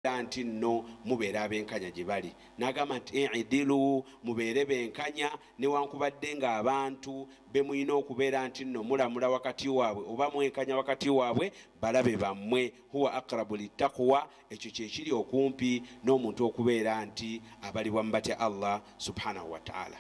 nti nno mubeera abenkanya gye bali. N'agamba nti idilu, mubeere benkanya newankubadde nga abantu be mulina okubeera nti nno mulamula wakati waabwe oba mwenkanya wakati waabwe balabe bammwe. Huwa aqrabu littaqwa, ekyo kye kiri okumpi n'omuntu okubeera nti abalibwa mu batya Allah subhanahu wa ta'ala.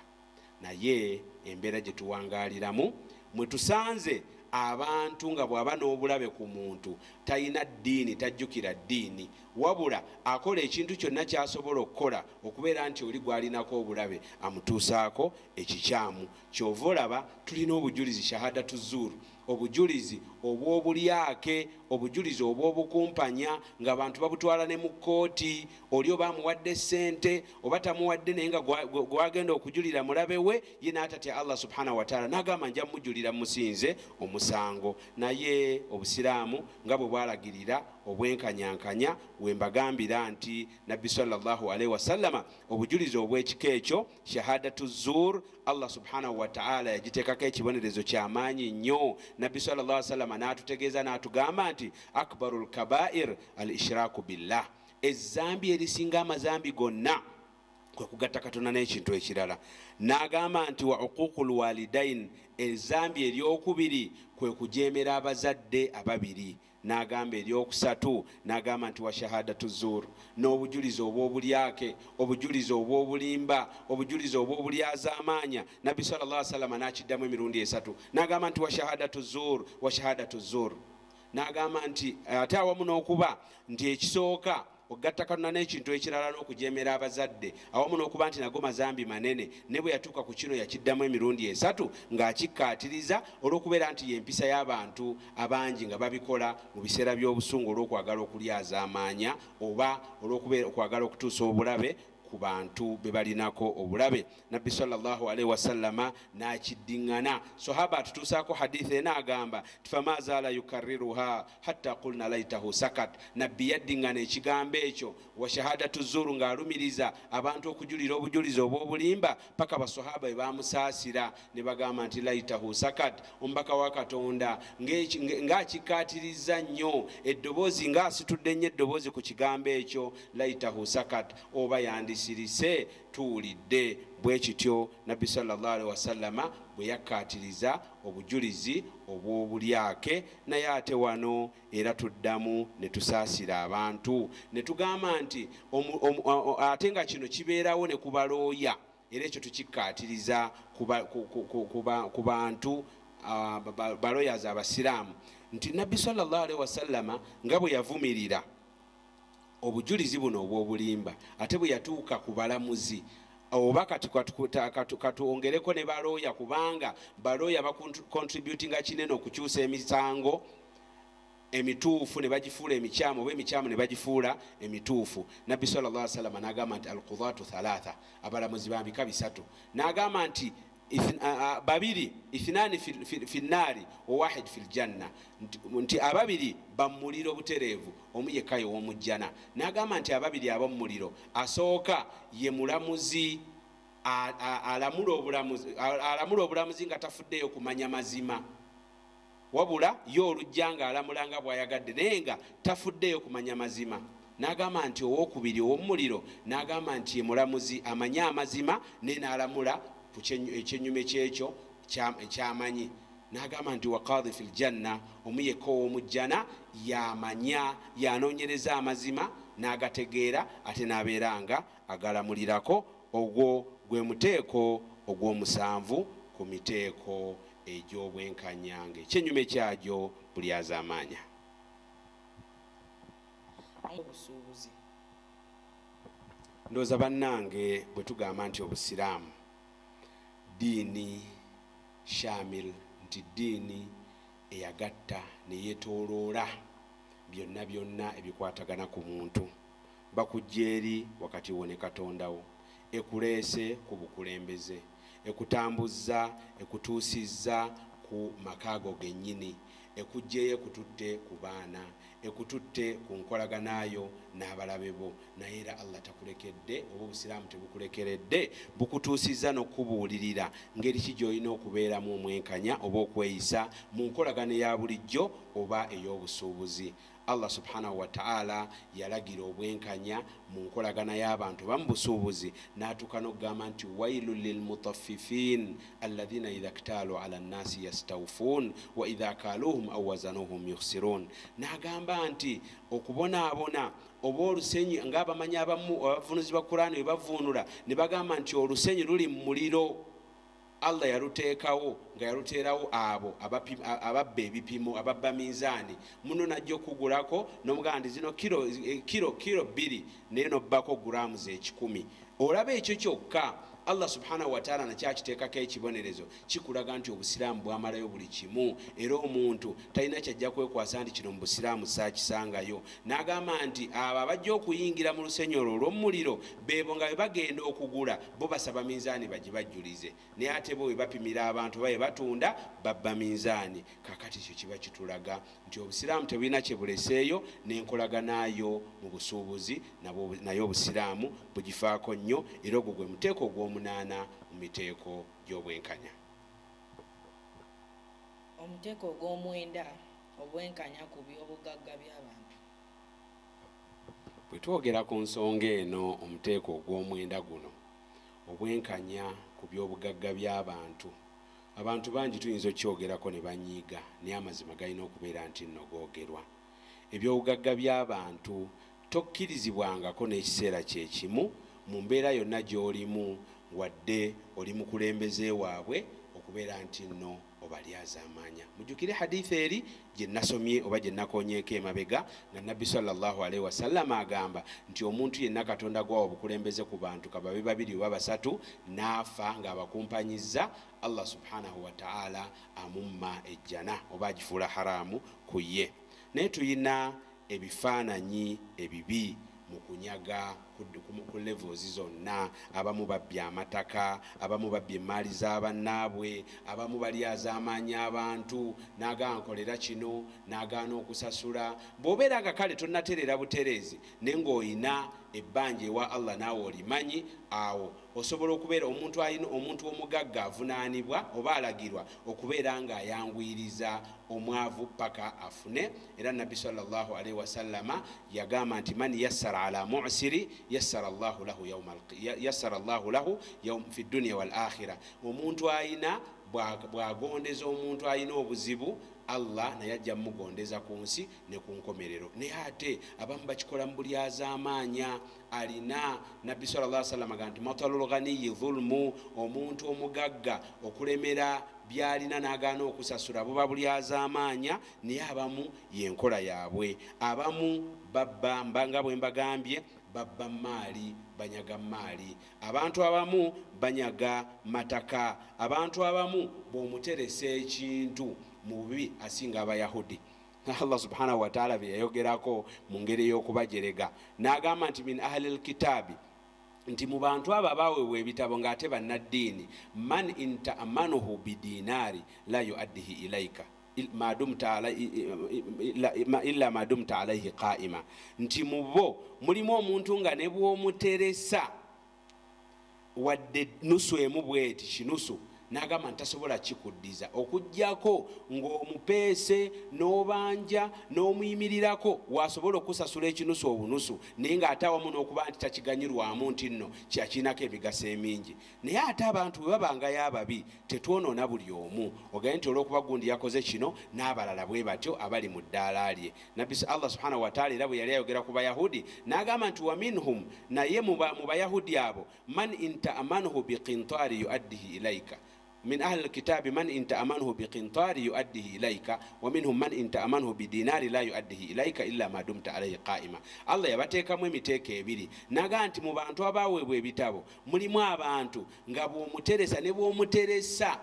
Naye embeera gye tuwangaaliramu mwe tusanze abantu nga bw'aba n'obulabe ku muntu talina ddiini, tajjukira ddiini, wabula akola ekintu kyonna ky'asobola okukola okubeera nti oli gw'alinako obulabe amutuusaako ekikyamu. Kyova olaba tulina obujulizi shahadatu zuuru, obujulizi obw'obulyake, obujulizi obw'obukumpanya nga abantu babutwala ne mu kkooti. Oli oba amuwadde ssente oba tamuwadde naye nga gwagenda okujulira mulabe we, ye n'atatya Allah subhanahu wa ta'ala n'agamba nja mujulira musinze omusango. Naye obusiraamu nga bwe bwalagirira obwenkanyankanya, we mbagambira nti Nabbi sallallahu alaihi wasallama obujulizi obw'ekika ekyo shahadatu zuur, Allah subhanahu wa ta'ala yagiteekako ekibonerezo ky'amaanyi nnyo. Nabbi sallallahu alaihi wasallama n'atutegeeza n'atugamba nti akbarul kabair al ishraaku billah, ezzambi erisinga amazambi gonna kwe kugatta Katonda n'ekintu ekirala. N'agamba nti wa uququl walidain, ezzambi eryokubiri kwe kujeemera abazadde ababiri. N'agamba eryokusatu n'agamba nti wa shahadatu zuur, n'obujulizi obw'obulyake, obujulizi obw'obulimba, obujulizi obw'obulyazaamaanya. Nabbi sallallahu alaihi wasallam n'akiddamu emirundi esatu n'agamba nti wa shahadatu zuur, wa shahadatu zuur. N'agamba nti ate awamu n'okuba nti ekisooka ogatta Katonda n'ekintu ekirala n'okujeemera abazadde awamu n'okuba nti nago mazambi manene, ne bwe yatuuka ku kino yakiddamu emirundi esatu ng'akikkaatiriza olw'okubeera nti y'empisa y'abantu abangi nga babikola mu biseera by'obusungu olw'okwagala okulyazaamaanya oba olw'okwagala okutuusa obulabe ku bantu be balinako obulabe. Nabbi sallallahu alaihi wasallama n'akiddiŋŋana. Sahaba atutuusaako hadithi ena agamba fama zaala yukarriruha hatta qulna laitahu sakat. Nabbi yaddiŋŋana ekigambo ekyo wa shahadatu zuuru ng'alumiriza abantu okujulira obujulizi obw'obulimba paka basahaba be bamusaasira ne bagamba nti laitahu sakat. Omubaka wa Katonda ng'akikkaatiriza nnyo, eddoboozi ng'asitudde nnyo eddoboozi ku kigambo ekyo laitahu sakat, oba sirise tuwulidde. Bwe kityo Nabbi sallallahu alaihi wasallama bwe yakkaatiriza obujulizi obw'obulyake. Naye ate wano era tuddamu ne tusaasira abantu ne tugamba nti ate nga kino kibeerawo ne kubalooya, era ekyo tukikkaatiriza ku bantu balooyazi abasiraamu nti Nabbi sallallahu alaihi wasallama nga bwe yavumirira obujulizi buno obw'obulimba, ate bwe yatuuka ku balamuzi oba katuongereko ne balooya, kubanga balooya bakontributinga kinene okukyusa emisango emituufu ne bagifuula emikyamu oba emikyamu ne bagifuula emituufu. Nabbi sallallahu alaihi wasallam n'agamba nti alqudatu thalatha, abalamuzi bambika bisatu. N'agamba nti babiri ithnani fi nnaari wa wahid fi ljanna, nti ababiri bamuliro butereevu, omu yekka y'ow'omujjana. N'agamba nti ababiri ab'omuliro asooka ye mulamuzi alamula obulamuzi nga tafuddeyo kumanya mazima, wabula ye olujja ng'alamula nga bw'ayagadde naye nga tafuddeyo kumanya mazima. N'agamba nti ow'okubiri ow'omuliro n'agamba nti ye mulamuzi amanye amazima naye n'alamula ku ekyenyume kyekyo ekyamanyi. N'agamba nti waqadhi fil janna, omu yekka ow'omujjana yamanya yanoonyereza amazima n'agategeera ate n'abeeranga agalamulirako. Ogwo gwe muteeko ogw'omusanvu ku miteeko egy'obwenkanyanga, ekyenyume kyagyo bulyazaamaanya. Ndowooza bannange bwe tugamba nti obusiraamu ddiini shamil, nti ddiini eyagatta neyeetooloola byonna byonna ebikwatagana ku muntu, bakujja eri wakati wo ne Katondawo, ekuleese ku bukulembeze, ekutambuzza ekutuusizza ku makaago gennyini, ekujjeeyo ekututte ku baana, ekututte ku nkolaganayo n'abalabe bo. Naye era Allah takulekedde oba obusiraamu tebukulekeredde, bukutuusizza n'okubuulirira ngeri ki gy'olina okubeeramu omwenkanya oba okweyisa mu nkolagana ya bulijjo oba ey'obusuubuzi. Allah subhanahu wa ta'ala yalagira obwenkanya mu nkolagana y'abantu bamubusuubuzi n'atuuka n'okugamba nti wailu lilmutaffifin alladhina idha ktaalu ala nnasi yastawfun wa idha kaluhum aw wazanuhum yukhsirun. N'agamba nti okubonaabona oba olusenyi ng'abamanyi abamu abavunuzi ba Qur'ani bwe bavuunula ne bagamba nti olusenyi luli mu muliro, Allah yaluteekawo nga yaluteerawo abo ababba ebipimo ababba minzaani muno najja okugulako n'omugamba nti zino kiro 2 naye nobbako grams 100. Olaba ekyo kyokka Allah subhanahu wa ta'ala nakyakiteekako ekibonerezo kikulaga nti obusiraamu bwamalayo buli kimu, era omuntu talina kyajja kwekwasa nti kino mu busiraamu saakisangayo. N'agamba nti abo abajja okuyingira mu lusenyi olwo olw'omuliro beebo nga bwe bagenda okugula bo basaba minzaani bagibajjulize, naye ate bo bwe bapimira abantu baye batunda babba minzaani. Kakati ekyo kiba kitulaga nti obusiraamu tebulina kye buleseeyo, n'enkolaganayo mu busuubuzi naye obusiraamu bugifaako nnyo, era ogwo gwe muteeko ogw'omunaana mu miteeko gy'obwenkanya. Omuteeko ogw'omwenda obwenkanya ku by'obugagga by'abantu. Bwe twogera ku nsonga eno omuteeko ogw'omwenda guno obwenkanya ku by'obugagga by'abantu, abantu bangi tuyinza okyogerako ne banyiiga, naye amazima galina okubeera nti nno googerwa. Eby'obugagga by'abantu tokkirizibwangako n'ekiseera kye kimu mu mbeera yonna gy'olimu, wadde oli mukulembeze waabwe okubeera nti nno obalyazaamaanya. Mujjukire hadithi eri gye nasomye oba gye nakonyeeko emabega nga Nabbi sallallahu alaihi wasallam agamba nti omuntu yenna Katonda gwawa obukulembeze ku bantu kababe 2 oba 3 n'afa ng'abakumpanyizza, Allah subhanahu wa ta'ala amumma ejjana oba agifuula haraamu ku ye. Naye tuyina ebifaananyi ebibi mu kunyaga ku levels zonna. Abamu babbye amataka, abamu babbye emaali z'abannaabwe, abamu balyazaamaanya abantu, n'agaana nkolera kino n'agaana okusasula. Bw'obeera nga kale tonnatereera butereezi naye ng'olina ebbanja ewa Allah naawe olimanyi, awo osobola okubeera omuntu omugagga avunaanibwa oba alagirwa okubeera ng'ayanguyiriza omwavu paka afune. Era Nabbi sallallahu alaihi wasallama yagamba nti man yassara ala mu'siri yassara Allahu lahu fi dunya wal akhirah. Omuntu ayina bw'agondeza omuntu ayina obuzibu, Allah naye ajja mugondeza ku nsi ne ku nkomerero. Naye ate abamu bakikola mu bulyazaamaanya. Alina Nabbi sallallahu alaihi wasallam agamba nti matalul ghaniyi dhulmu, omuntu omugagga okulemera byalina n'agaana okusasula buba bulyazaamaanya. Naye abamu yenkola yaabwe. Abamu babba nga bwe mbagambye, babba maali, banyaga maali. Abantu abamu banyaga mataka. Abantu abamu bw'omuteresa ekintu mu bibi asinga Abayahudi. Allah subhanahu wa ta'ala bye yayogerako mu ngeri y'okubajerega n'agamba nti min ahli alkitabi, nti mu bantu abo abaweebwa ebitabo ng'ate bannaddiini, man inta'amanuhu bidinaari la yuaddihi ilaika illa ma dumta alaihi qaima. Nti mu bo mulimu omuntu nga ne bw'omuteresa wadde nusu emu bweti kinusu n'agamba ntasobola kikuddiza okuggyako ng'omupeese n'obanja n'omuyimirirako wasobola okusasula ekinusu obunusu, naye ng'ate awamu n'okuba nti takiganyirwamu nti nno kyakiinako emigaso emingi. Naye ate abantu bwe babangayo ababi tetwonoona buli omu, ogaye nti olw'okuba gundi yakoze kino n'abalala bwe batyo abali mu ddaala lye. Nabbi Allah subhanahu wa ta'ala era bwe yali ayogera ku Bayahudi n'agamba nti wa minhum, naye mu Bayahudi abo, man inta'amanuhu biqintari yuaddihi ilaika. من أهل الكتاب من إن تأمنه بقنطار يؤديه إليك ومنهم من إن تأمنه بدينار لا يؤديه إليك إلا ما دمت عليه قائما. الله yabateekamu emiteeko ebiri naga nti mu bantu abaweebwa ebitabo mulimu abantu nga bw'omuteresa ne bw'omuteresa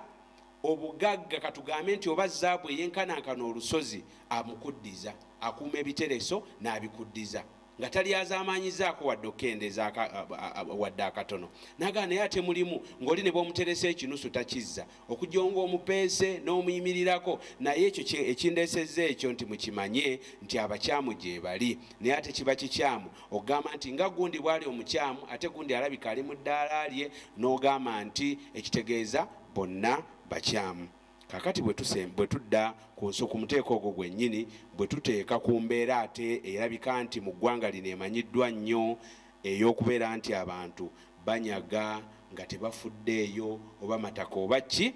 obugagga katugambe nti oba zaabu eyenkanankana olusozi amukuddiza, akuuma ebitereso n'abikuddiza nga talyazaamaanyizaako wadde okendeza wadde akatono. Naga naye ate mulimu ng'oli ne bw'omuteresa ekinusu takizza okujjonga omupeese n'omuyimirirako. Naye ekyo ekindeesezza ekyo nti mukimanye nti abakyamu gye bali, naye ate kiba kikyamu okugamba nti nga gundi bwali omukyamu ate gundi alabika ali mu ddaala lye n'ogamba nti ekitegeeza bonna bakyamu. kakati bwe tudda ku muteeko ogwo gwennyini bwe tuteeka ku mbeera ate erabika nti mu ggwanga lino emanyiddwa nnyo ey'okubeera nti abantu banyaga nga tebafuddeeyo oba mataka oba ki,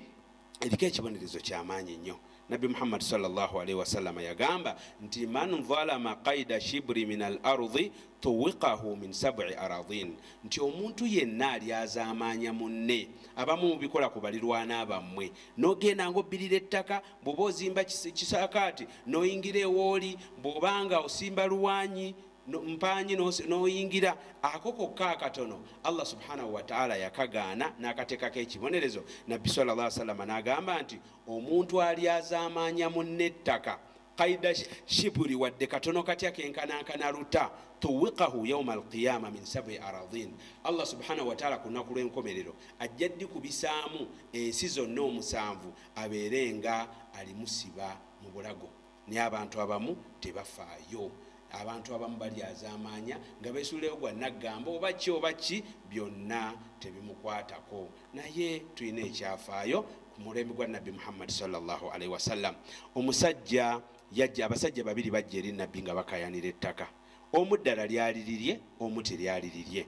eriko ekibonerezo ky'amaanyi nnyo. Nabbi Muhammad sallallahu alaihi wasallam yagamba nti man zalama qaida shibri min al ardi tuwiqahu min sab'i aradin, nti omuntu yenna alyazaamaanya munne, abamu mubikola ku balirwana bammwe, n'ogenda ng'obbirira ettaka, bw'oba ozimba kisaakaati n'oyingira ewooli, bw'obanga osimba luwanyi mpanyi n'oyingira, ako kokka akatono Allah subhanahu wa ta'ala yakagaana n'akateekako ekibonerezo. Nabbi sallallahu alaihi wasallam n'agamba nti omuntu alyazaamaanya munne ettaka qaida shiburi wadde katono katya kenkanankana luta, tuwiqahu yawma alqiyama min sab'i aradin, Allah subhanahu wa ta'ala ku lunaku lw'enkomerero ajja ddi kubisaamu ensi zonna omusanvu abeere nga alimusiba mu bulago. Naye abantu abamu tebafaayo, abantu abamu balyazaamaanya nga beesuuleyo gwa naggamba oba ki byonna tebimukwatako. Naye tulina ekyafaayo ku mulembe gwa Nabbi Muhammad sallallahu alaihi wasallam. Omusajja yajja, abasajja babiri bajja eri Nabbi nga bakayanira ettaka, omu ddala lyalirirye, omu teryalirirye.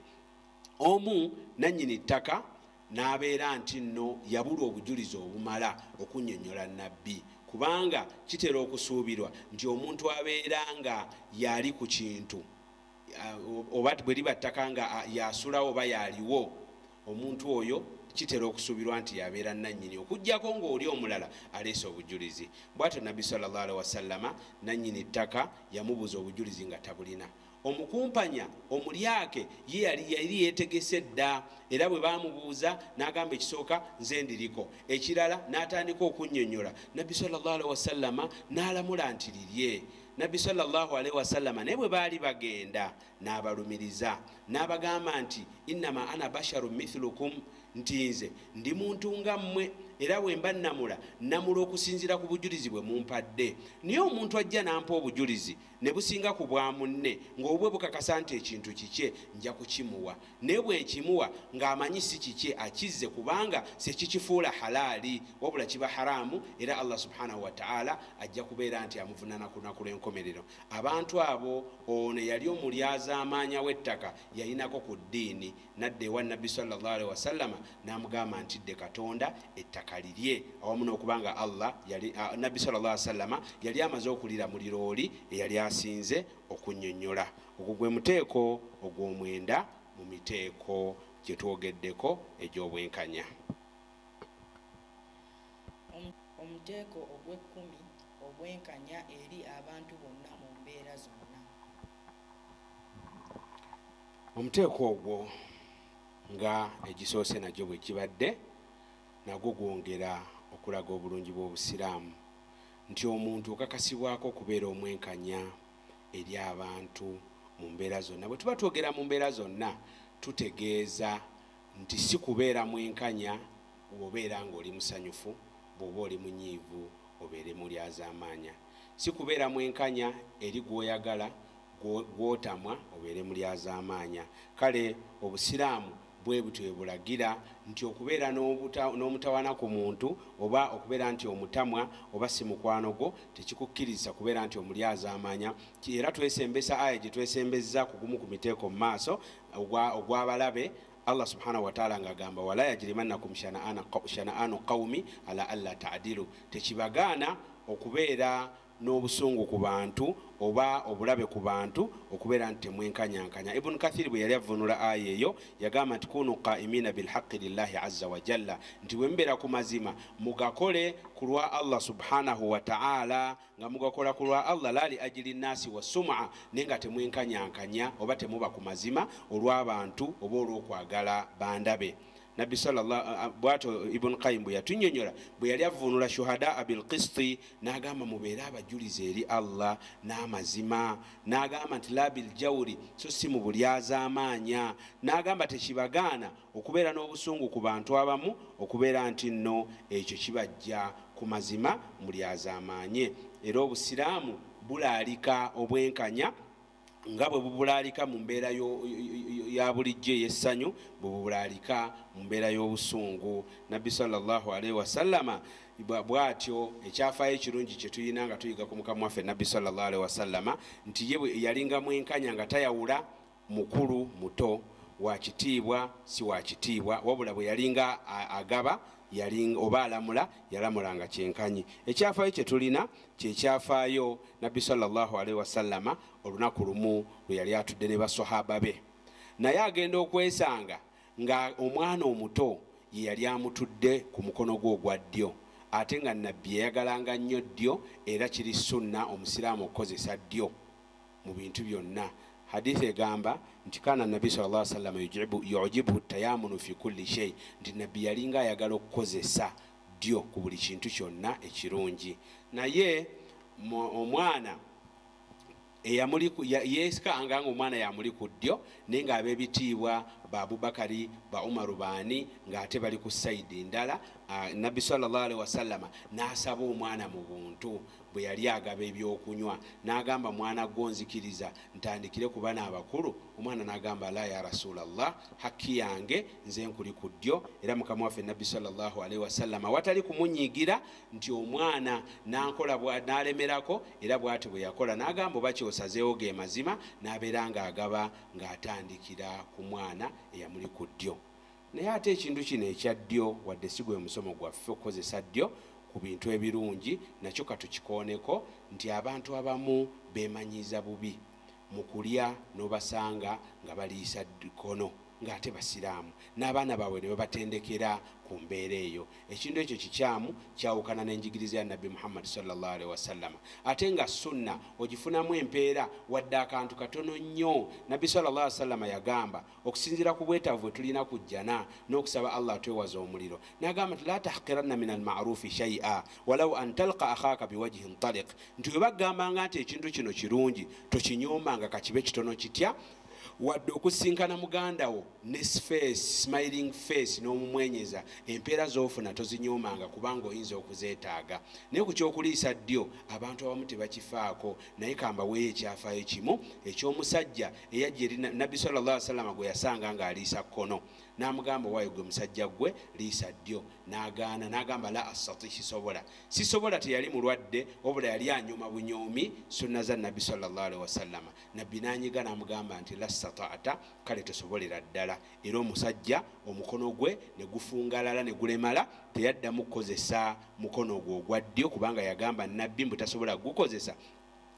Omu nannyini ttaka n'abeera nti nno yabula obujulizi obumala okunnyonnyola Nabbi, kubanga kitera okusuubirwa nti omuntu abeera nga yali ku kintu oba bwe liba ttaka nga yasulawo oba yaliwo, omuntu oyo kitera okusuubirwa nti yabeera nannyini, okuggyako ng'oli omulala aleese obujulizi. Bw'atyo Nabbi sallallahu alaihi wasallama nannyini ttaka yamubuuza obujulizi nga tabulina. Omukumpanya omulyake ye yali yeetegese dda, era bwe baamubuuza n'agamba ekisooka nze ndiriko, ekirala n'atandika okunnyonnyola. Nabbi sallallahu alaihi wasallama n'alamula nti lirye. Nabbi sallallahu alaihi wasallama naye bwe baali bagenda n'abalumiriza n'abagamba nti innama ana basharu mithlukum, nti nze ndi muntu nga mmwe, era bwe mba namula okusinziira ku bujulizi bwe mumpadde. Naye omuntu ajja n'ampa obujulizi ne businga ku bwa munne ng'obwe bukakasa nti ekintu kikye, nja kukimuwa. Naye bwe nkimuwa ng'amanyi si kikye, akizze kubanga sekikifuula halaali wabula kiba haraamu, era Allah subhanahu wa ta'ala ajja kubeera nti amuvunaana ku lunaku lw'enkomerero. Abantu abo, ono yali omulyazaamaanya w'ettaka, yayinako ku ddiini, nadda ewa Nabbi sallallahu alaihi wasallama n'amugamba nti dde Katonda ettaka lirye, awamu n'okubanga Allah yali Nabbi sallallahu alaihi wasallama yali amaze okulira mu lirooli eyali asinze okunnyonnyola. Ogwo gwe muteeko ogw'omwenda mu miteeko gye twogeddeko egy'obwenkanya. Omuteeko ogw'ekkumi obwenkanya eri abantu bonna mu mbeera zonna. Omuteeko ogwo nga egisoose nagyo bwe kibadde, nagwo gwongera okulaga obulungi bw'obusiraamu nti omuntu okakasibwako okubeera omwenkanya eri abantu mu mbeera zonna. Bwe tuba twogera mu mbeera zonna tutegeeza nti si kubeera mwenkanya bw'obeera ng'oli musanyufu, bw'oba oli munyiivu obeere mulyazaamaanya. Si kubeera mwenkanya eri gw'oyagala, gw'otamwa obeere mulyazaamaanya. Kale obusiraamu bwe butwe bulagira nti okubeera n'omutawana ku muntu oba okubeera nti omutamwa oba si mukwano gwo tekikukkiriza kubeera nti omulyazaamaanya. Era twesembesa aya gye twesembezza ku gumu ku miteeko mu maaso ogw'abalabe, Allah subhanahu wa ta'ala ng'agamba wala yajrimannakum shana'anu qawmi ala alla ta'dilu, tekibagaana okubeera n'obusungu ku bantu oba obulabe ku bantu okubeera nti temwenkanyankanya. Ibn Kathir bwe yali avunula aya eyo yagamba nti kunu qaimina bilhaqqi lillahi azza wa jalla, nti bwe mubeera ku mazima mugakole ku lwa Allah subhanahu wa ta'ala, nga mugakola ku lwa Allah la li ajili nnasi wa sum'a, naye nga temwenkanyankanya oba temuba ku mazima olw'abantu oba olw'okwagala bandabe. Nabbi sallallahu bwato Ibn Qayyim bwe yatunnyonnyola bwe yali avunula shuhada bil qisti n'agamba mubeere abajulizi eri Allah n'amazima, n'agamba nti la bil jawri, so si mu bulyazaamaanya, n'agamba tekibagaana okubeera n'obusungu ku bantu abamu okubeera nti nno ekyo kibajja ku mazima mulyazaamaanye. Era obusiraamu bulaalika obwenkanya nga bwe bubulalika mu mbeera ya bulijjo ey'essanyu bwe bubulalika mu mbeera y'obusungu. Nabbi sallallahu alaihi wasallama bw'atyo ekyafaayo ekirungi kye tulina nga tuyiga ku mukama waffe Nabbi sallallahu alaihi wasallama nti ye yalinga mwenkanya nga tayawula mukulu muto, wa kitiibwa si wa kitiibwa, wabula bwe yalinga agaba yalinga oba alamula yalamulanga kyenkanyi. Ekyafaayo kye tulina kyekyafaayo Nabbi sallallahu alaihi wasallama olunaku lumu lwe yali atudde ne basahaba be, naye agenda okwesanga nga omwana omuto ye yali amutudde ku mukono gwe ogwa ddyo, ate nga nabbi yayagalanga nnyo ddyo era kiri sunna omusiraamu okukozesa ddyo mu bintu byonna. Hadithi egamba nti kana nabbi sallallahu alaihi wasallam yujibu tayamunu fi kulli shay, nti nabbi yalinga ayagala okukozesa ddyo ku buli kintu kyonna ekirungi. Naye omwana yesikanga nga omwana yamuli ku ddyo naye nga ab'ebitiibwa ba Abubakari ba Umaru baani ng'ate bali ku sayidi ndala. Nabbi sallallahu alaihi wasallama n'asaba omwana mu buntu bwe yali agaba ebyokunywa, n'agamba mwana gonzikiriza ntandikire ku bana abakulu. Omwana n'agamba la ya Rasulallah, hakki yange nze nkuli ku ddyo. Era mukama waffe Nabbi sallallahu alaihi wasallama watali kumunyigira nti omwana n'ankola n'alemerako, era bw'ati bwe yakola n'agamba oba kyosazeewo ge mazima, n'abeera ng'agaba ng'atandikira ku mwana eyamuli ku ddyo. Naye ate ekintu kino ekya ddyo wadde si gwe musomo gwaffe okukozesa ddyo ku bintu ebirungi, nakyo katukikooneko nti abantu abamu beemanyiiza bubi mu kulya n'obasanga nga baliisa kkono ng'ate basiraamu, n'abaana baabwe ne babatendekera ku mbeera eyo. Ekintu ekyo kikyamu, kyawukana n'enjigiriza ya Nabbi Muhammad sallallahu alaihi wasallama. Ate nga sunna ogifunamu empeera wadde akantu katono nnyo. Nabbi sallallahu alaihi wasallama yagamba okusinziira ku bwetaavu bwe tulina kujjana n'okusaba Allah twewaza omuliro, n'agamba nti la tahqiranna min almarufi shay'a walau an talqa akhaka biwajhin taliq, nti we bagambanga nti ekintu kino kirungi tokinyoomanga kakibe kitono kitya, wadde okusinkana mugandawo ne face smiling face n'omumwenyeza, empeera z'ofuna tozinyoomanga kubanga oyinza okuzeetaaga. Naye ku kyokuliisa ddyo abantu abamu tebakifaako, naye kambaweeyo ekyafaayo kimu eky'omusajja eyajja eri Nabbi sallallahu alaihi wasallam gwe yasanga ng'aliisa kkono, n'amugamba waayo gwe musajja gwe liisa ddyo, n'agaana n'agamba la astati, sisobola. Teyali mulwadde wabula yali anyuma bunyoomi sunna za Nabbi sallallahu alaihi wasallam. Nabbi n'anyiga n'amugamba nti la stata'ata, kale tosobolera ddala. Era omusajja omukono gwe ne gufungalala ne gulemala, teyaddamu kukozesa mukono gwe ogwa ddyo kubanga yagamba Nabbi mbu tasobola gukozesa,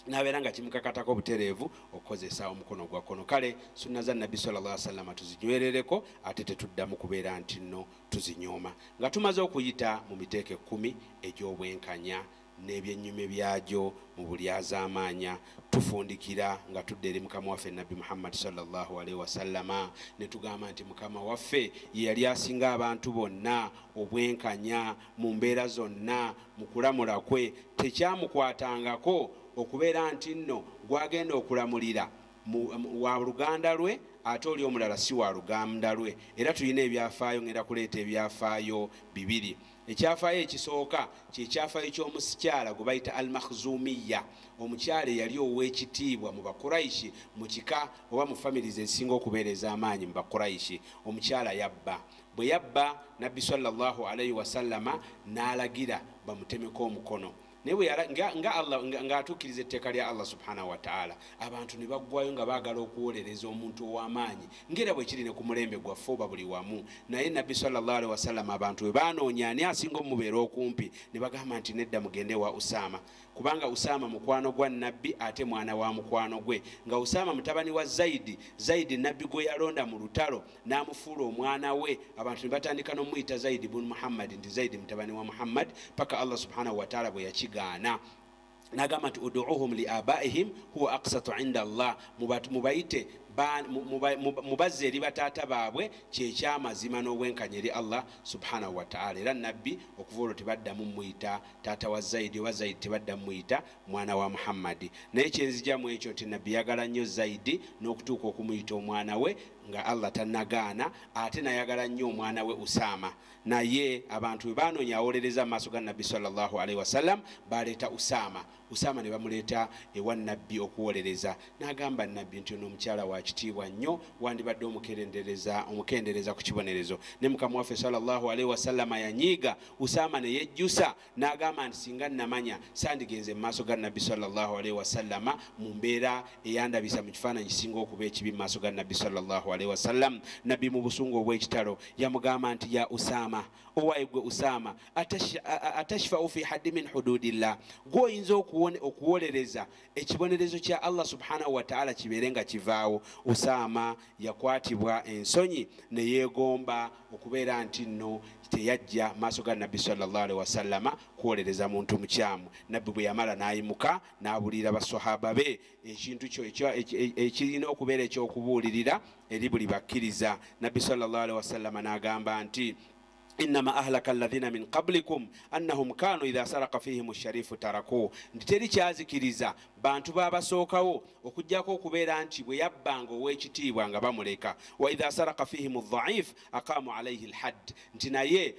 n'abeera nga kimukakatako butereevu okukozesa omukono gwa kkono. Kale sunna za Nabbi sallallahu alaihi wasallam tuzinywerereko, ate tetuddamu kubeera nti nno tuzinyooma. Nga tumaze okuyita mu miteeko 10 egy'obwenkanya n'ebyennyume byagyo mu buli azaamaanya, tufundikira nga tudde eri mukama waffe Nabbi Muhammad sallallahu alaihi wasallama ne tugamba nti mukama waffe ye yali asinga abantu bonna obwenkanya mu mbeera zonna. Mu kulamula kwe tekyamukwatangako okubeera nti nno gwagenda okulamulira wa luganda lwe ate oli omulala si wa luganda lwe. Era tulina ebyafaayo, ngenda kuleeta ebyafaayo 2. Ekyafaayo ekisooka kyekyafaayo ky'omusikyala gwe bayita al-Makhzumiya, omukyala eyali ow'ekitiibwa mu Bakuraishi, mu kika oba mu families ezisinga okubeera ez'amaanyi mu Bakuraishi. Omukyala yabba, bwe yabba Nabbi sallallahu alaihi wasallama n'alagira bamutemeko omukono. Naye ng'atuukiriza etteeka lya Allah subhanahu wa ta'ala, abantu ne baggwayo nga baagala okuwolereza omuntu ow'amaanyi ng'era bwe kiri ne ku mulembe gwaffe oba buli wamu. Naye Nabbi sallallahu alaihi wasallam abantu bwe baanoonya ani asinga omubeera okumpi, ne bagamba nti nedda mugende wa Usama, kubanga Usama mukwano gwa Nabbi ate mwana wa mukwano gwe, nga Usama mutabani wa Zaidi Nabbi gwe yalonda mu lutalo n'amufuula omwana we. Abantu ne batandika n'omuyita Zaidi ibn Muhammad nti Zaidi mutabani wa Muhammad, paka Allah subhanahu wa ta'ala bwe yakigaana n'agamba nti uduuhum li abaihim huwa aqsatu inda Allah, mubayite mubazze eri bataata baabwe kyekyamazima n'obwenkanya eri Allah subhanahu wa ta'ala. Era nabbi okuva olwo tebaddamu muyita taata wa Zaidi oba Zaidi tebaddamu muyita mwana wa Muhammadi. Naye kyenzijjamu ekyo nti nabbi yagala nnyo Zaidi n'okutuuka okumuyita omwana we nga Allah tannagaana, ate nayagala nnyo omwana we Usama. Naye abantu bwe baanoonya awolereza mu maaso ga nabbi sallallahu alaihi wasallam baleeta Usama ne bamuleeta ewa nabbi okuwolereza. N'agamba nabbi nti ono omukyala wa kitiibwa nnyo, wandibadde omukendereza ku kibonerezo. Ne mukama waffe sallallahu alaihi wasallam yanyiiga Usama ne yejjusa n'agamba nti singa namanya sandigenze mu maaso ga nabbi sallallahu alaihi wasallam mu mbeera eyandabisa mu kifaananyi kisinga okuba ekibi mu maaso ga nabbi sallallahu alaihi wasallam. Nabbi mu busungu obw'ekitalo yamugamba nti ya Usama, owaigwe Usama, atashfa'u fi haddi min hududillah, gwoyinza okuwolereza ekibonerezo kya Allah subhanahu wa ta'ala kibeere nga kivaawo. Usama yakwatibwa ensonyi ne yeegomba okubeera nti nno teyajja maaso ga nabbi sallallahu alaihi wasallama kuwolereza muntu mukyamu. Nabbi bwe yamala n'ayimuka n'abuulira basahaba be ekintu kyo ekirina okubeera ekyokubuulirira eri buli bakkiriza. Nabbi sallallahu alaihi wasallama n'agamba nti إنما أهلك الذين من قبلكم أنهم كانوا إذا سرق فيهم الشريف تركوه. Ntiteri kyazikiriza bantu babasookawo okujjako okubeera nti bwe yabbanga ow'ekitiibwa nga bamuleka. Wa idha saraka fihim adh-dha'if aqamu alayhi al-hadd. Nti naye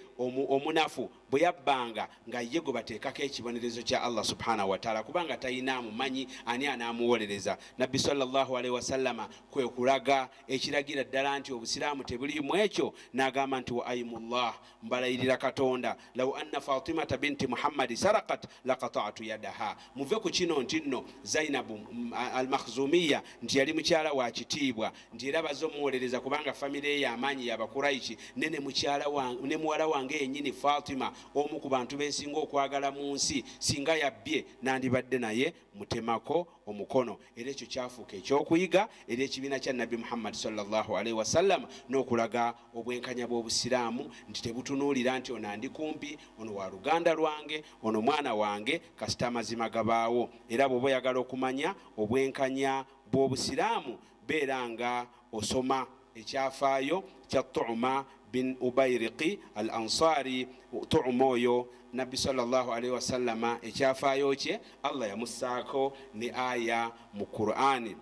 omunafu bwe yabbanga nga ye gwe bateekako ekibonerezo kya Allah subhanahu wa ta'ala kubanga talina mumanyi ani anaamuwolereza. Nabbi sallallahu alaihi wasallama kwe kulaga ekiragira ddala nti obusiraamu tebuliimu ekyo, n'agamba nti wa aimullah, mbalayirira Katonda, law anna Fatimata binti Muhammadi sarakat laqata'tu yadaha. Muve ku kino nti nno Zainabu al-Makhzumiya nti yali mukyala wa kitiibwa, nti era bazze omuwolereza kubanga famire y'amaanyi y'Abakuraishi, ne muwala wange yennyini Fatima, omu ku bantu bensinga okwagala mu nsi, singa yabbye nandibadde naye mutemako omukono. Era ekyo kyafuuka ekyokuyiga eri ekibiina kya Nabbi Muhammad sallallahu alaihi wasallam n'okulaga obwenkanya bw'obusiraamu nti tebutunuulira nti ono andi kumpi, ono wa luganda lwange, ono mwana wange, kasita amazima gabaawo. Era bw'oba oyagala okumanya obwenkanya bw'obusiraamu beera nga osoma ekyafaayo kya Tu'ma bin Ubayriqi al-Ansari. Tu'ma oyo Nabbi sallallahu alaihi wasallama ekyafaayo kye Allah yamussaako ne aya mu Qur'ani.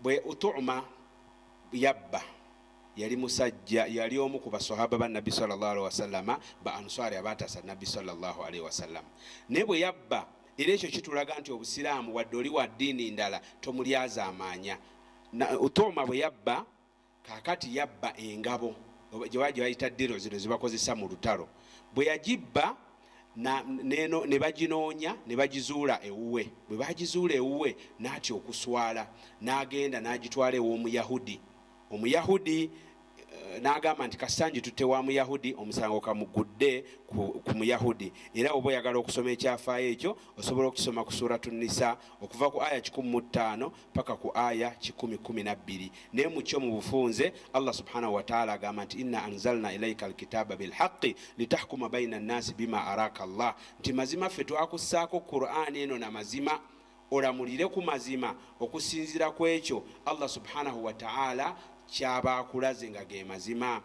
Bwe Tu'ma yabba yali musajja, yali omu ku basahaba ba Nabbi sallallahu alaihi wasallama ba Ansari abaatasa Nabbi sallallahu alaihi wasallam. Ne bwe yabba, era ekyo kitulaga nti obusiraamu wadde oli wa ddiini ndala tomulyaza amaanya. Tu'ma bwe yabba, kaakati yabba engabo gye bayita ddiro zino zibakozesa mu lutalo. Bwe yagibba ne baginoonya ne bagizuula ewuwe. Bwe bagizuula ewuwe n'atya okuswala, n'agenda n'agitwala ew'Omuyahudi. Omuyahudi n'agamba nti kasanji tutte wa Muyahudi, omusango kamugudde ku Muyahudi. Era oba oyagala okusoma ekyafaayo ekyo osobola okukisoma ku Suratu Nisa okuva ku aya 15 paka ku aya 10:12. Naye mu kyo mu bufunze Allah subhanahu wa ta'ala agamba nti inna anzalna ilayka alkitaba bilhaqqi litahkuma bayna an-nasi bima araka Allah. Nti mazima ffe twakussaako Qur'ani eno na mazima, olamulire ku mazima okusinzira ku ekyo Allah subhanahu wa ta'ala kyaba akulaze nga ge mazima.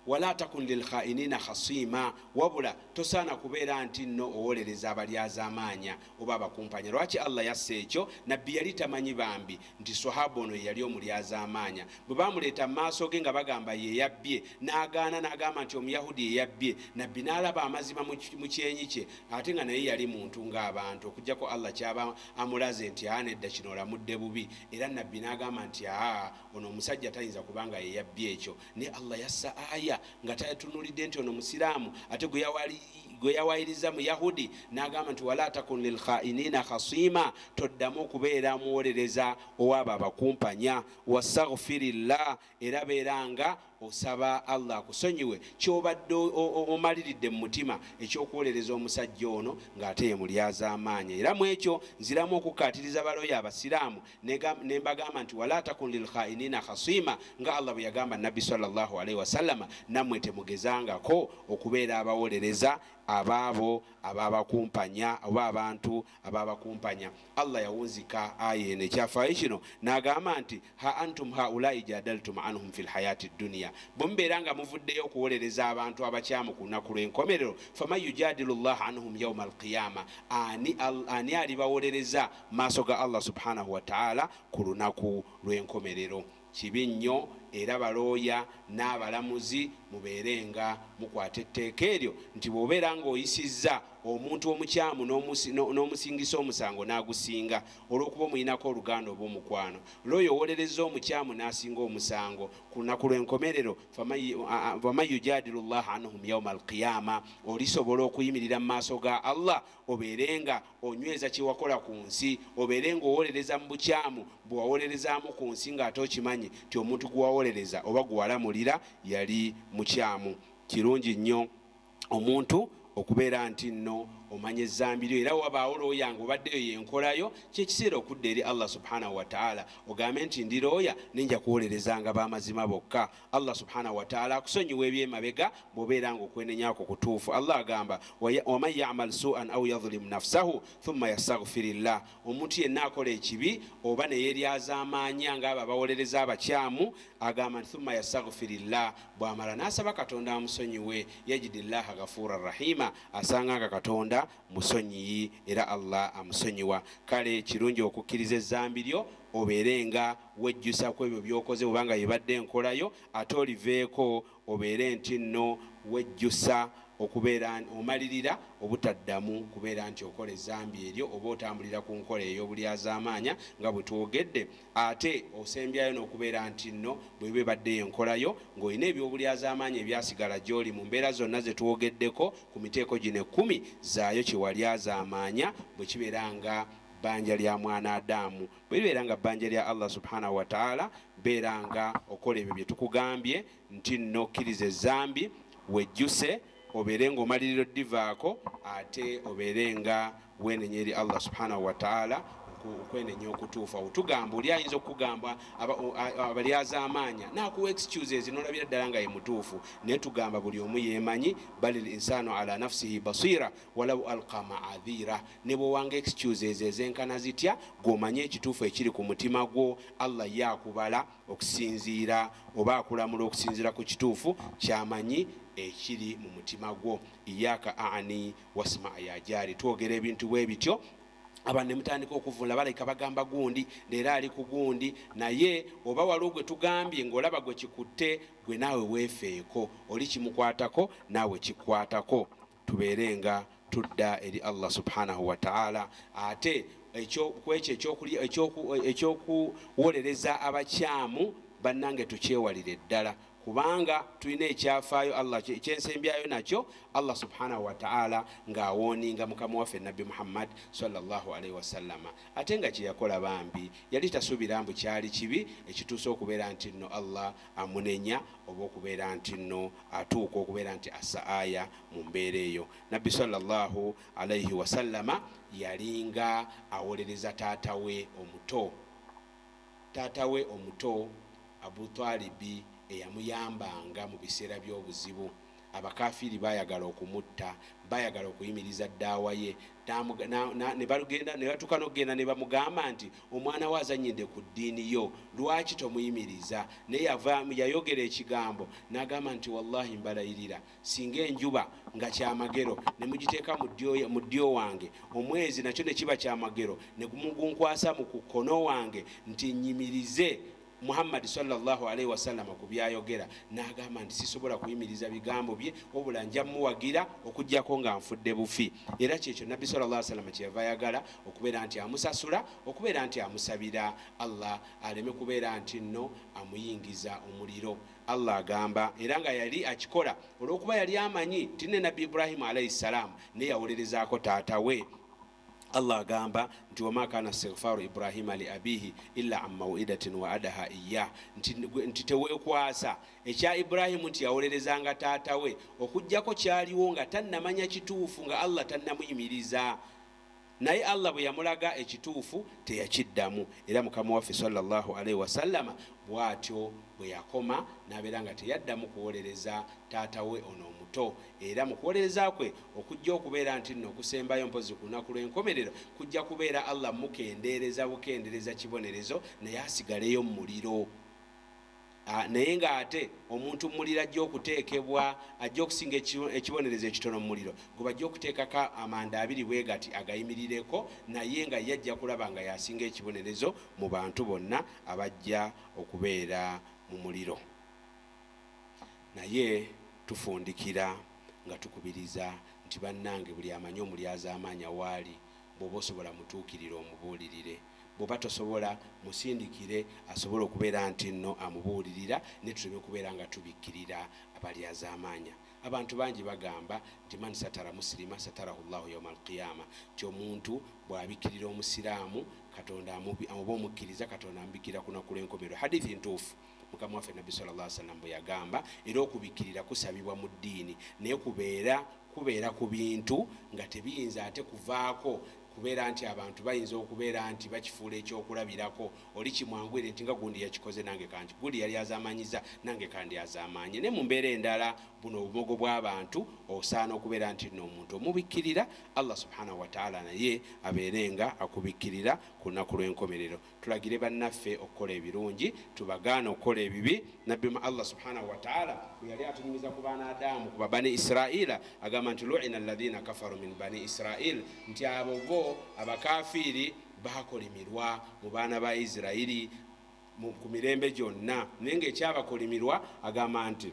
Wala takun lil khainina khasima, wabula tosaana kubeera nti nno owolereza abalyaza amaanya oba abakumpanya. Lwaki Allah yasse ekyo? Nabbi yali tamanyi bambi nti sahaba ono yali omulyaza amaanya. Bwe bamuleeta mu maaso ge nga bagamba ye yabbye, n'agaana n'agamba nti Omuyahudi ye yabbye, Nabbi n'alaba amazima mu kyenyi kye, ate nga naye yali muntu ng'abantu, okuggyako Allah kyaba amulaze nti nedda kino olamudde bubi. Era Nabbi n'agamba nti ono omusajja tayinza kubanga ye yabbye ekyo. Ne Allah yassa aya nga tatunulidde nti ono musiraamu, ate gwe yawayiriza mu Yahudi n'agamba nti wala takun lil khainina khasima, toddamu okubeera muwolereza owaba abakumpanya. Wastaghfirillah, era beeranga osaba Allah akusonyiwe kyobadde omaliridde mu mutima ekyokuwolereza omusajja ono ng'ate ye mulyaza amaanya. Era mu ekyo nziramu okukaatiriza baloya abasiraamu ne mbagamba nti wala takun lil khainina khasima, nga Allah bwe yagamba Nabbi sallallahu alaihi wasallama, nammwe temugezangako okubeera abawolereza abaabo ababakumpanya oba abantu ababakumpanya. Allah yawunzika aya eno ekyafaayo kino n'agamba nti ha antum haulai jadaltum anhum fi lhayati dunya, bwemubeera nga muvuddeyo okuwolereza abantu abakyamu ku lunaku lw'enkomerero, faman yujadilu llah anhum yauma alqiyama, ani alibawolereza maaso ga Allah subhanahu wa ta'ala ku lunaku lw'enkomerero. Kibi nnyo era balooya n'abalamuzi mubeerenga mukwata etteeka eryo nti bw'obeera ng'oyisizza omuntu omukyamu n'omusingisa omusango n'agusinga olw'okuba omuyinako oluganda oba omukwano, looyo owolereza omukyamu n'asinga omusango ku lunaku lw'enkomerero, faman yujadilu llah anhum yauma alqiyama, olisobola okuyimirira mu maaso ga Allah obeerenga onyweza kyewakola ku nsi, obeerenga owolereza mu bukyamu bwewawolerezaamu ku nsi ng'ate okimanyi ti omuntu gwewawolereza oba gwewalamulira yali mukyamu. Kirungi nnyo omuntu okubeera nti nno omanya ezzambi lyo, era wabaawo looya nga obaddeyo yenkolayo, kyekiseera okudda eri Allah subhanahu wa ta'ala ogambe nti ndi looya ninja kuwolerezanga b'amazima bokka. Allah subhanahu wa ta'ala akusonyiwa ebyemabega bw'obeera nga okwenenyako kutuufu. Allah agamba waman ya'mal su'an aw yadhlim nafsahu thumma yastaghfirillah, omuntu yenna akola ekibi oba ne yeryazaamaanya ng'abo abawolereza abakyamu, agamba nti thumma yastaghfirillah, bw'amala n'asaba Katonda amusonyiwe, yajidillaha ghafuran rahima, asanga nga Katonda musonyiyi era Allah amusonyiwa. Kale kirungi okukkiriza ezzambi lyo obeerenga wejjusa ku ebyo byokoze obanga yebadde enkolayo, ate oliveeko obeere nti nno wejjusa okubeera omalirira obutaddamu kubeera nti okola ezzambi eryo oba otambulira ku nkola ey'obulyazaamaanya nga bwe twogedde, ate osembyayo n'okubeera nti nno bwe bebadde enkolayo ng'olina ebyobulyazaamaanya ebyasigala gy'oli mu mbeera zonna ze twogeddeko ku miteeko gino 10 zaayo kyewalyazaamaanya bwe kibeera nga bbanja lya mwana Adamu, bwe libeera nga bbanja lya Allah subhanahu wa ta'ala, beera nga okola ebyo bye tukugambye nti nno kkiriza ezzambi, wejjuse obeere nga omaliriro divaako, ate obeere nga wenenya eri Allah subhanahu wa ta'ala okwenenya okutuufu. Awo tugamba oli ayinza okugamba abalyazaamaanya nakuwa excuses nolabira ddala nga ye mutuufu, naye tugamba buli omu yeemanyi, bali linsanu ala nafsihi basira walau alqa ma'adhira, ne bwewanga excuses ezenkana zitya gw'omanye ekituufu ekiri ku mutima gwo, Allah yakubala okusinziira oba akulamula okusinziira ku kituufu kyamanyi ekiri mu mutima gwo. Iyaka ani wasma ya jari, twogera ebintu bwe bityo abantu ne mutandika okuvunula balayika bagamba gundi leero ali ku gundi, naye oba waliwo gwe tugambye ng'olaba gwe kikutte, gwe naawe weefeeko, oli kimukwatako naawe kikwatako. Tubeerenga tudda eri Allah subhanahu wa ta'ala. Ate ekyokuwolereza abakyamu bannange tukyewalire ddala, kubanga tulina ekyafaayo Allah ekyensembyayo nakyo Allah subhanahu wa ta'ala ng'awooninga mukama waffe Nabbi Muhammad sallallahu alaihi wasallama. Ate nga kyeyakola bambi yali tasuubira mbu kyali kibi ekituusa okubeera nti nno Allah amunenya oba okubeera nti nno atuuka okubeera nti assa aya mu mbeera eyo. Nabbi sallallahu alaihi wasallama yalinga awolereza taatawe omuto Abu Talibi eyamuyambanga mu biseera by'obuzibu. Abakafiri bayagala okumutta, bayagala okuyimiriza ddaawa ye, ne batuuka n'okugenda ne bamugamba nti omwana we azannyidde ku ddiini yo, lwaki tomuyimiriza? Naye yayogera ekigambo n'agamba nti wallahi mbalayirira, singa enjuba nga kyamagero ne mugiteeka mu ddyo wange, omwezi nakyo ne kiba kyamagero ne mugunkwasa mu kukono wange nti nnyimirize Muhammad sallallahu alaihi wasallam ku byayogera, n'agamba nti sisobola kuyimiriza bigambo bye wabula nja muwagira okujjako nga nfudde bufi. Era kyekyo Nabbi sallallahu alaihi wasallam kyeva ayagala okubeera nti amusasula, okubeera nti amusabira Allah aleme kubeera nti nno amuyingiza omuliro. Allah agamba era nga yali akikola olw'okuba yali amanyi nti ne Nabbi Ibrahim alaihi salam ne yawolerezaako taata we. Allah agamba nti wama kana istighfaru Ibrahima li abihi illa an maw'idatin wa'adaha iyyah, nti teweekwasa ekya Ibrahimu nti yawolerezanga taata we okujjako kyaliwo nga tannamanya kituufu, nga Allah tannamuyimiriza. naye Allah bwe yamulaga ekituufu teyakiddamu. Era mukama waffe sallallahu alaihi wasallama bw'atyo bwe yakoma n'abeera nga teyaddamu kuwolereza taata we ono omuto. Era mu kuwolereza kwe okujja okubeera nti nno okusembayo mpozi ku lunaku lw'enkomerero kujja kubeera Allah mukendeereza bukendeereza kibonerezo naye asigaleyo mu muliro. Naye ng'ate omuntu muliro ajja okuteekebwa ajja okusinga ekibonerezo ekitono mu muliro gwe bajja okuteekako amanda 2 bwe gati agayimirireko, naye nga yajja kulaba nga yasinga ekibonerezo mu bantu bonna abajja okubeera mu muliro. Naye tufundikira nga tukubiriza nti bannange buli amanyi omulyaza amaanya waali, bw'oba osobola mutuukirire omubuulirire, bw'oba tosobola musindikire asobole okubeera nti nno amubuulirira, ne tuleme kubeera nga tubikkirira abalyaza amaanya. Abantu bangi bagamba nti man satara muslima satarahu llahu yauma alqiyama, nti omuntu bw'abikkirira omusiraamu Katonda amuba omukkiriza Katonda amubikkirira ku lunaku lw'enkomerero. Hadithi ntuufu mukama waffe nabbi sallallahu alaihi wasallam bwe yagamba, era okubikkirira kusabibwa mu ddiini, naye kubeera ku bintu nga tebiyinza ate kuvaako kubeera nti abantu bayinza okubeera nti bakifuula ekyokulabirako, oli kimwangwire nti nga gundi yakikoze nange kanti gundi yali azamanyiza nange kandi azamanye. Ne mu mbeera endala buno obumogo bw'abantu osaana okubeera nti nno omuntu omubikkirira Allah subhanahu wa ta'ala naye abeerenga akubikkirira ku lunaku lw'enkomerero. Tulagire bannaffe okukola ebirungi, tubagaana okukola ebibi. Nabbi Allah subhanahu wa ta'ala bwe yali atunyumiza ku baana Adamu ku bani Israila agamba nti lu'ina alladhina kafaru min bani Israil, nti abo abakafiri bakolimirwa mu baana ba Isirairi ku mirembe gyonna, naye ng'ekyabakolimirwa agamba nti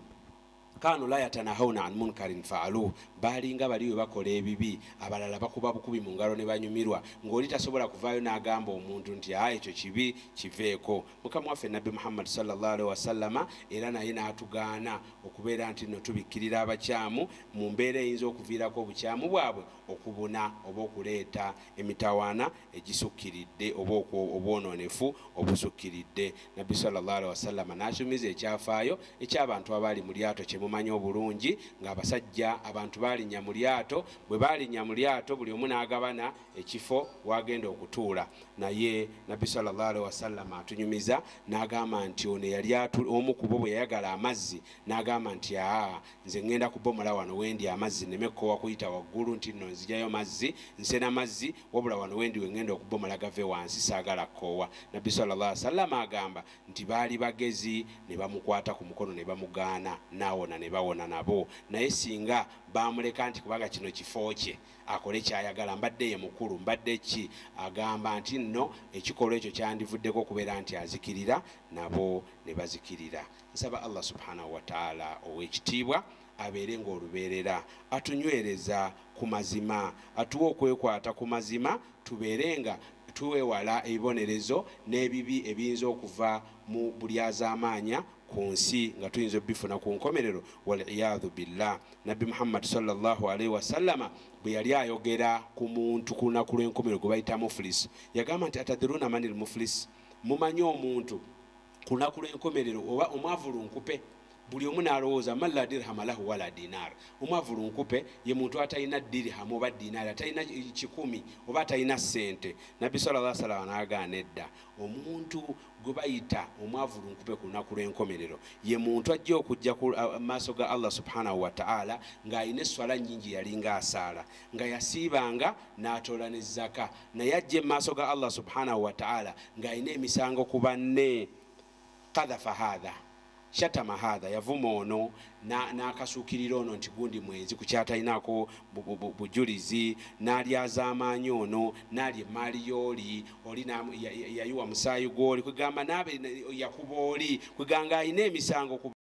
kanu la yatanahawna an munkarin faaluhu, balinga bali we bakola ebibi abalala bakuba bukubi mu ngalo ne banyumirwa, ng'oli tasobola kuvaayo n'agamba omuntu nti ekyo kibi kiveeko. Mukama waffe nabbi Muhammad sallallahu alaihi wasallama era naye n'atugaana okubeera nti nno tubikkirira abakyamu mu mbeera eyinza okuviirako obukyamu bwabwe okubuna oba okuleeta emitawaana egisukkiridde oba obwononefu obusukkiridde. Nabbi sallallahu alaihi wasallama n'asumiza ekyafaayo eky'abantu abaali mu lyato kyemumanyi obulungi, ng'abasajja abantu balinnya mu lyato, bwe balinnya mu lyato buli omu n'agabana ekifo wagenda okutuula. Naye nabbi sallallahu alaihi wasallam atunyumiza n'agamba nti ono yali omu ku bo bwe yayagala amazzi n'agamba nti nze ngenda kubomola wano wendi amazzi nemekkowa kuyita waggulu nti nno nzijayo mazzi nsena mazzi, wabula wano wendi wengenda okubomola gave wansi saagala kkoowa. Nabbi sallallahu alaihi wasallam agamba nti baali bagezi ne bamukwata ku mukono ne bamugaana n'awona ne bawona nabo, naye singa bamuleka nti kubanga kino kifo kye akole kyayagala, mbadde ye mukulu mbadde ki, agamba nti nno ekikolwa ekyo kyandivuddeko okubeera nti azikirira, nabo ne bazikirira. Nsaba Allah subhanahu wa ta'ala ow'ekitiibwa abeere ng'olubeerera, atunywereza ku mazima, atuwe okwekwata ku mazima, tubeere nga tuwewala ebibonerezo n'ebibi ebiyinza okuva mu bulyazaamaanya ku nsi nga tuyinza obifuna ku nkomerero, waliyadhu billah. Nabbi Muhammad sallallahu alaihi wasallama bwe yali ayogera ku muntu ku lunaku lw'enkomerero gwe bayita muflis, yagamba nti atadhiruna manil muflis, mumanyi omuntu ku lunaku lw'enkomerero oba omwavulunkupe? Buli omu n'alowooza man la dirhama lahu wala dinar, omwavulunkupe ye muntu atalina dirhamu oba dinaari, atalina 10 oba atalina sente. Nabbi sallallahu alaihi wasallam n'agaana edda, omuntu gwe bayita omwavulunkupe ku lunaku lw'enkomerero ye muntu ajja okujja ku maaso ga Allah subhanahu wa ta'ala ng'alina esswala nnyingi yalinga asaala, nga yasiibanga n'atoola ne zaka, naye ajja mu maaso ga Allah subhanahu wa ta'ala ng'alina emisango ku banne. Qadhafa hadha, shatama hadha, yavuma ono n'akasuukirira ono nti gundi mwenzi ku kyatalinako bujulizi, n'alyazaamaanyi ono, n'alya emaali y'oli, oli yayiwa musaayi gw'oli, kwegamba n'abe yakuba oli, kwegamba alina emisango ku